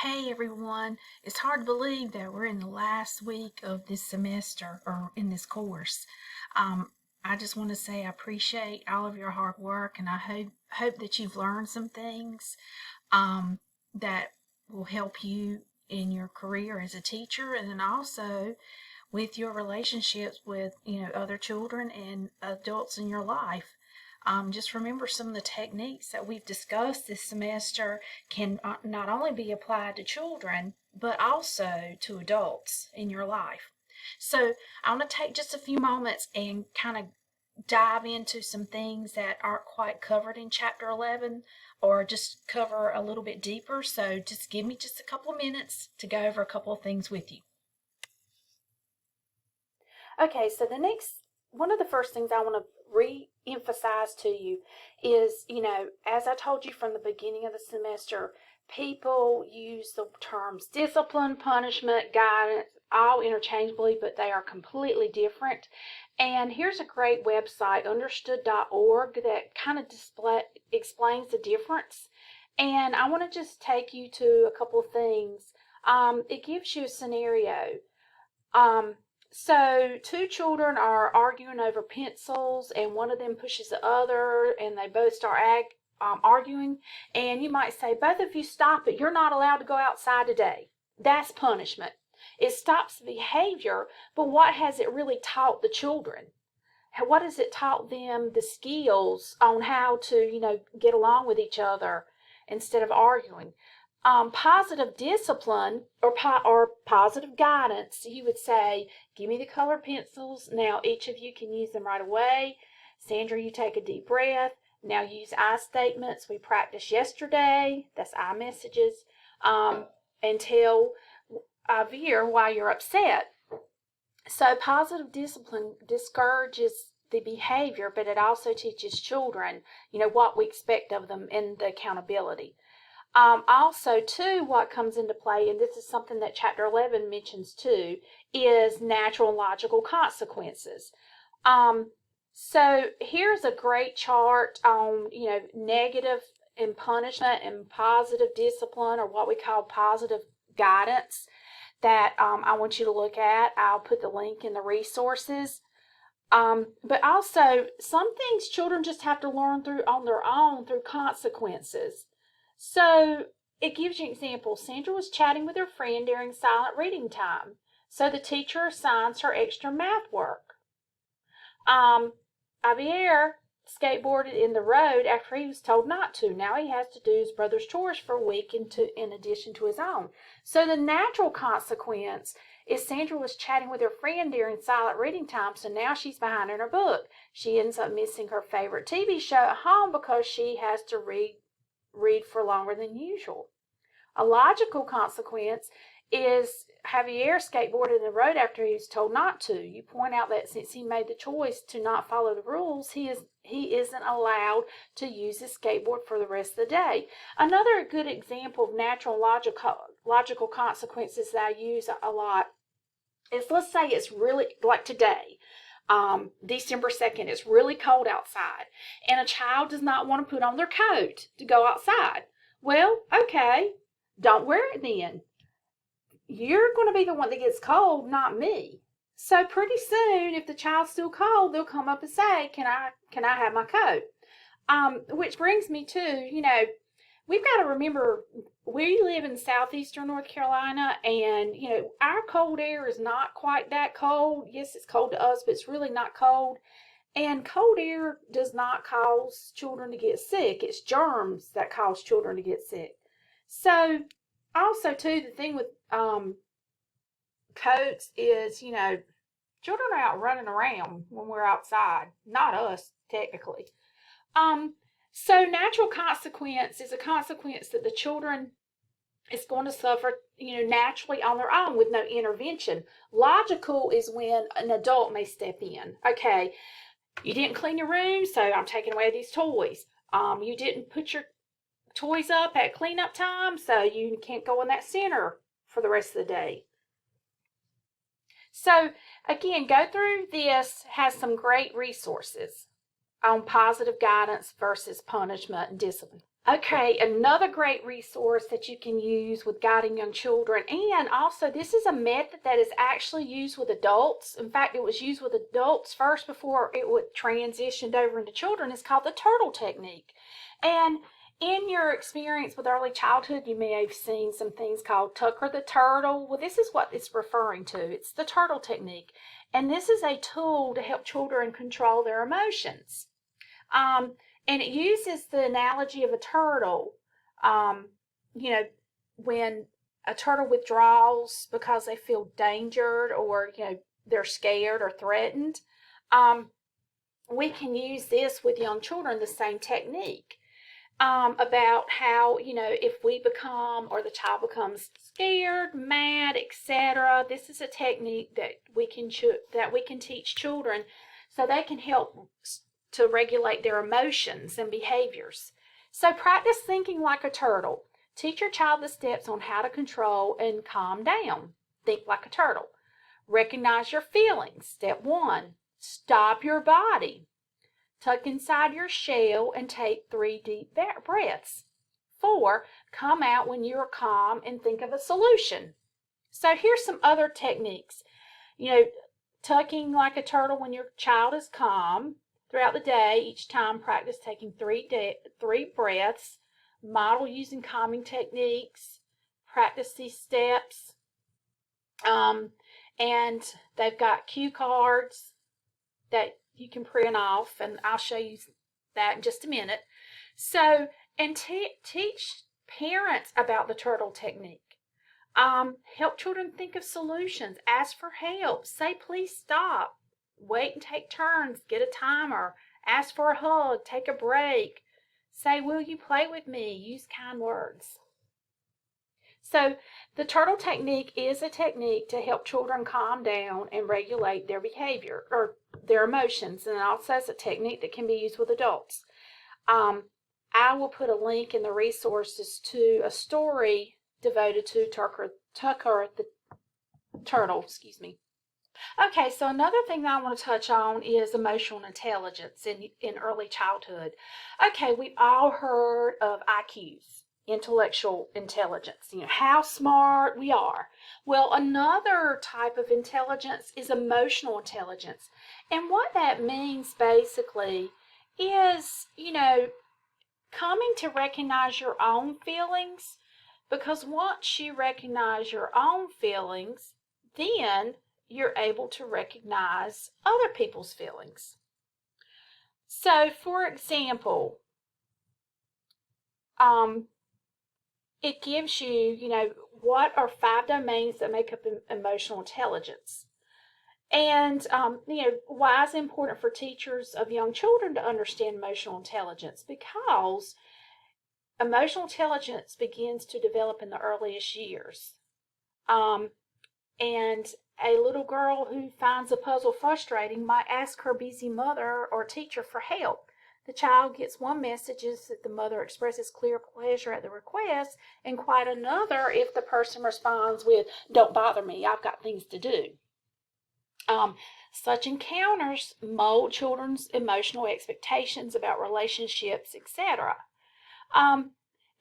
Hey everyone, it's hard to believe that we're in the last week of this semester or in this course. I just want to say I appreciate all of your hard work and I hope that you've learned some things that will help you in your career as a teacher and then also with your relationships with other children and adults in your life. Just remember some of the techniques that we've discussed this semester can not only be applied to children, but also to adults in your life. So I want to take just a few moments and kind of dive into some things that aren't quite covered in chapter 11 or just cover a little bit deeper. So just give me just a couple of minutes to go over a couple of things with you. Okay, so one of the first things I want to re-emphasize to you is, as I told you from the beginning of the semester, people use the terms discipline, punishment, guidance, all interchangeably, but they are completely different. And here's a great website, understood.org, that kind of explains the difference. And I want to just take you to a couple of things. It gives you a scenario. So two children are arguing over pencils and one of them pushes the other and they both start arguing. And you might say, both of you stop it. You're not allowed to go outside today. That's punishment. It stops the behavior, but what has it really taught the children? What has it taught them the skills on how to, get along with each other instead of arguing? Positive discipline or positive guidance, you would say, give me the colored pencils. Now each of you can use them right away. Sandra, you take a deep breath. Now use I statements we practiced yesterday. That's I messages. And tell Veer why you're upset. So positive discipline discourages the behavior, but it also teaches children, what we expect of them and the accountability. Also, too, what comes into play, and this is something that Chapter 11 mentions too, is natural and logical consequences. So here's a great chart on, negative and punishment and positive discipline, or what we call positive guidance, that I want you to look at. I'll put the link in the resources. But also, some things children just have to learn on their own through consequences. So it gives you an example. Sandra was chatting with her friend during silent reading time. So the teacher assigns her extra math work. Javier skateboarded in the road after he was told not to. Now he has to do his brother's chores for a week in addition to his own. So the natural consequence is Sandra was chatting with her friend during silent reading time, so now she's behind in her book. She ends up missing her favorite TV show at home because she has to read for longer than usual. A logical consequence is Javier skateboarded in the road after he was told not to. You point out that since he made the choice to not follow the rules, he isn't allowed to use his skateboard for the rest of the day. Another good example of natural logical consequences that I use a lot is, let's say it's really like today. December 2nd, it's really cold outside, and a child does not want to put on their coat to go outside. Well, okay, don't wear it then. You're going to be the one that gets cold, not me. So pretty soon, if the child's still cold, they'll come up and say, can I have my coat? Which brings me to, we've got to remember we live in southeastern North Carolina, and our cold air is not quite that cold. Yes, it's cold to us, but it's really not cold. And cold air does not cause children to get sick. It's germs that cause children to get sick. So also too, the thing with coats is, children are out running around when we're outside. Not us, technically. So natural consequence is a consequence that the children is going to suffer, naturally on their own with no intervention. Logical is when an adult may step in. Okay, you didn't clean your room, so I'm taking away these toys. You didn't put your toys up at cleanup time, so you can't go in that center for the rest of the day. So again, go through this, has some great resources on positive guidance versus punishment and discipline. Okay, another great resource that you can use with guiding young children, and also this is a method that is actually used with adults. In fact, it was used with adults first before it would transitioned over into children. It's called the turtle technique. And in your experience with early childhood, you may have seen some things called Tucker the Turtle. Well, this is what it's referring to. It's the turtle technique. And this is a tool to help children control their emotions. Um, and it uses the analogy of a turtle. Um, you know, when a turtle withdraws because they feel endangered or, they're scared or threatened, um, we can use this with young children, the same technique. About how, if we become or the child becomes scared, mad, etc. This is a technique that we can teach children so they can help to regulate their emotions and behaviors. So practice thinking like a turtle. Teach your child the steps on how to control and calm down. Think like a turtle. Recognize your feelings. Step 1. Stop your body. Tuck inside your shell and take 3 deep breaths. 4. Come out when you're calm and think of a solution. So here's some other techniques. Tucking like a turtle when your child is calm. Throughout the day, each time practice taking 3 breaths. Model using calming techniques. Practice these steps. And they've got cue cards that you can print off, and I'll show you that in just a minute. So, and teach parents about the turtle technique. Help children think of solutions. Ask for help. Say, please stop. Wait and take turns. Get a timer. Ask for a hug. Take a break. Say, will you play with me? Use kind words. So the turtle technique is a technique to help children calm down and regulate their behavior or their emotions, and also it's a technique that can be used with adults. I will put a link in the resources to a story devoted to Tucker the turtle. Okay, so another thing that I want to touch on is emotional intelligence in early childhood. Okay, we've all heard of IQs, intellectual intelligence, how smart we are. Well, another type of intelligence is emotional intelligence. And what that means basically is, coming to recognize your own feelings, because once you recognize your own feelings, then you're able to recognize other people's feelings. So, for example, it gives you, what are 5 domains that make up emotional intelligence. And, why is it important for teachers of young children to understand emotional intelligence? Because emotional intelligence begins to develop in the earliest years. And a little girl who finds a puzzle frustrating might ask her busy mother or teacher for help. The child gets one message is that the mother expresses clear pleasure at the request, and quite another if the person responds with, "Don't bother me, I've got things to do." Such encounters mold children's emotional expectations about relationships, etc.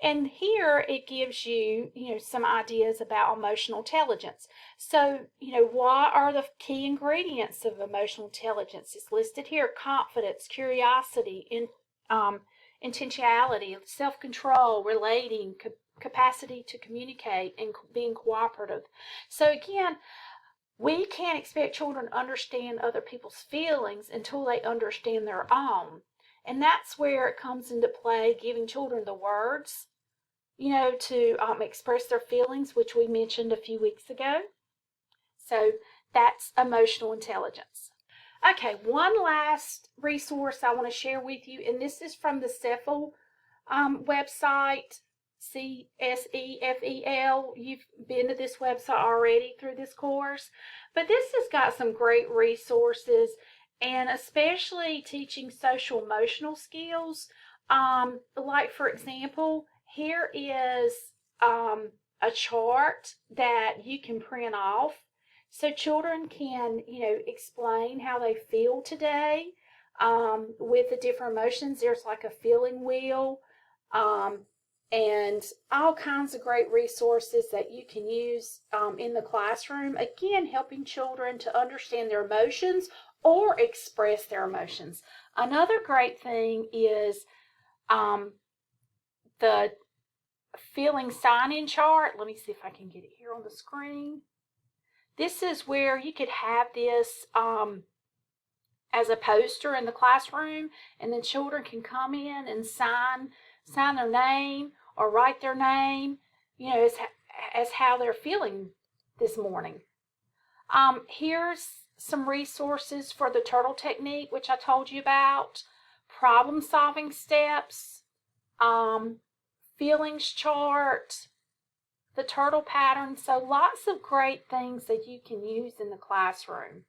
And here it gives you, some ideas about emotional intelligence. So, what are the key ingredients of emotional intelligence? It's listed here: confidence, curiosity, intentionality, self-control, relating, capacity to communicate, and being cooperative. So again, we can't expect children to understand other people's feelings until they understand their own. And that's where it comes into play, giving children the words, to express their feelings, which we mentioned a few weeks ago. So that's emotional intelligence. Okay, one last resource I want to share with you, and this is from the CEFL website, CSEFEL. You've been to this website already through this course, but this has got some great resources, and especially teaching social emotional skills. Like, for example, here is a chart that you can print off so children can, explain how they feel today with the different emotions. There's like a feeling wheel. and all kinds of great resources that you can use in the classroom. Again, helping children to understand their emotions or express their emotions. Another great thing is the feeling sign-in chart. Let me see if I can get it here on the screen. This is where you could have this as a poster in the classroom, and then children can come in and sign their name or write their name, as how they're feeling this morning. Here's some resources for the turtle technique, which I told you about, problem solving steps, feelings chart, the turtle pattern. So lots of great things that you can use in the classroom.